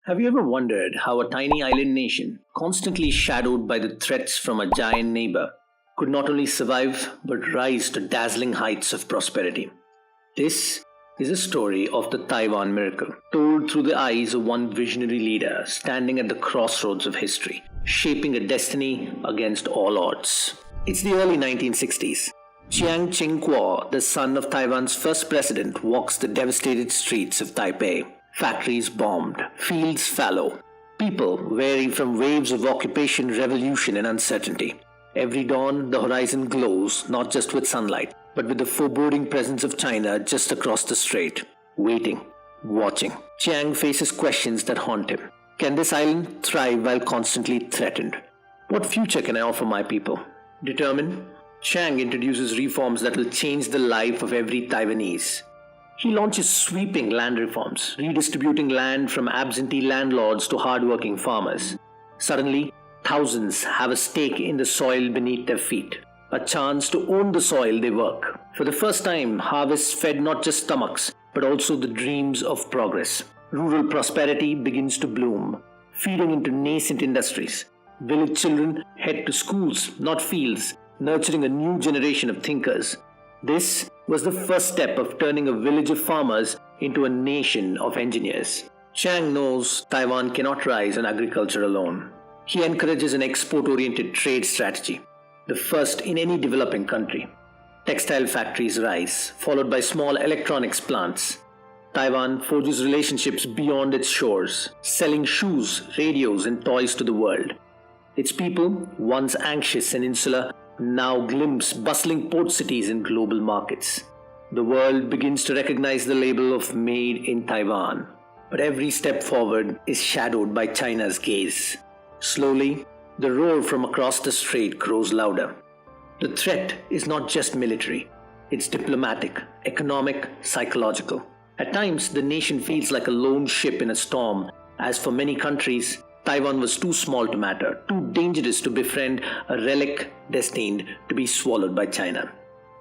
Have you ever wondered how a tiny island nation, constantly shadowed by the threats from a giant neighbor, could not only survive but rise to dazzling heights of prosperity? This is a story of the Taiwan Miracle, told through the eyes of one visionary leader standing at the crossroads of history, shaping a destiny against all odds. It's the early 1960s. Chiang Ching-Kuo, the son of Taiwan's first president, walks the devastated streets of Taipei. Factories bombed, fields fallow, people wary from waves of occupation, revolution, and uncertainty. Every dawn, the horizon glows, not just with sunlight, but with the foreboding presence of China just across the strait, waiting, watching. Chiang faces questions that haunt him. Can this island thrive while constantly threatened? What future can I offer my people? Determined, Chiang introduces reforms that will change the life of every Taiwanese. He launches sweeping land reforms, redistributing land from absentee landlords to hardworking farmers. Suddenly, thousands have a stake in the soil beneath their feet, a chance to own the soil they work. For the first time, harvests fed not just stomachs, but also the dreams of progress. Rural prosperity begins to bloom, feeding into nascent industries. Village children head to schools, not fields, nurturing a new generation of thinkers. This was the first step of turning a village of farmers into a nation of engineers. Chiang knows Taiwan cannot rise on agriculture alone. He encourages an export-oriented trade strategy, the first in any developing country. Textile factories rise, followed by small electronics plants. Taiwan forges relationships beyond its shores, selling shoes, radios, and toys to the world. Its people, once anxious and insular, now glimpse bustling port cities and global markets. The world begins to recognize the label of Made in Taiwan. But every step forward is shadowed by China's gaze. Slowly, the roar from across the strait grows louder. The threat is not just military, it's diplomatic, economic, psychological. At times, the nation feels like a lone ship in a storm, as for many countries, Taiwan was too small to matter, too dangerous to befriend a relic destined to be swallowed by China.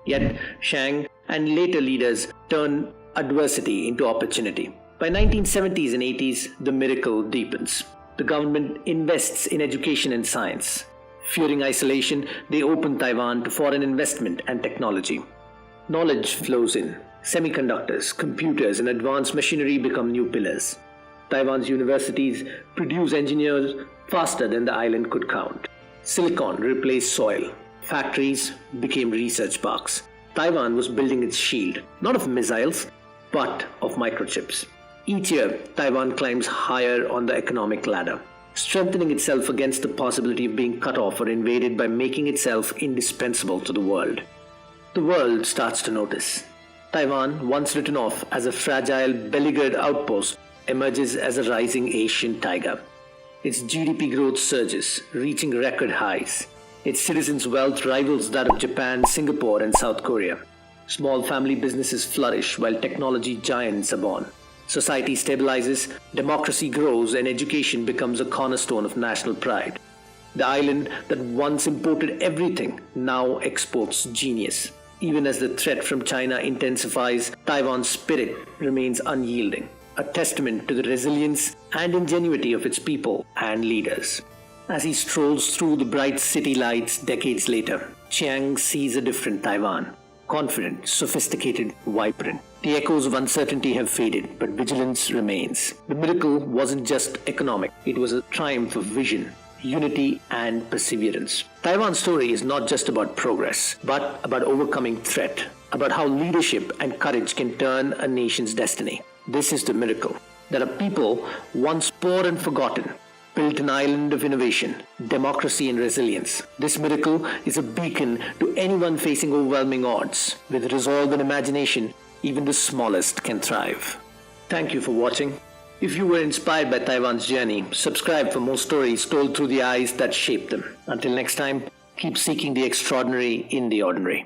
Yet, Chiang and later leaders turned adversity into opportunity. By 1970s and 80s, the miracle deepens. The government invests in education and science. Fearing isolation, they open Taiwan to foreign investment and technology. Knowledge flows in. Semiconductors, computers, and advanced machinery become new pillars. Taiwan's universities produce engineers faster than the island could count. Silicon replaced soil. Factories became research parks. Taiwan was building its shield, not of missiles, but of microchips. Each year, Taiwan climbs higher on the economic ladder, strengthening itself against the possibility of being cut off or invaded by making itself indispensable to the world. The world starts to notice. Taiwan, once written off as a fragile, beleaguered outpost, emerges as a rising Asian tiger. Its GDP growth surges, reaching record highs. Its citizens' wealth rivals that of Japan, Singapore, and South Korea. Small family businesses flourish while technology giants are born. Society stabilizes, democracy grows, and education becomes a cornerstone of national pride. The island that once imported everything now exports genius. Even as the threat from China intensifies, Taiwan's spirit remains unyielding, a testament to the resilience and ingenuity of its people and leaders. As he strolls through the bright city lights decades later, Chiang sees a different Taiwan. Confident, sophisticated, vibrant. The echoes of uncertainty have faded, but vigilance remains. The miracle wasn't just economic, it was a triumph of vision, unity, and perseverance. Taiwan's story is not just about progress, but about overcoming threat, about how leadership and courage can turn a nation's destiny. This is the miracle, that a people once poor and forgotten built an island of innovation, democracy, and resilience. This miracle is a beacon to anyone facing overwhelming odds. With resolve and imagination, even the smallest can thrive. Thank you for watching. If you were inspired by Taiwan's journey, subscribe for more stories told through the eyes that shaped them. Until next time, keep seeking the extraordinary in the ordinary.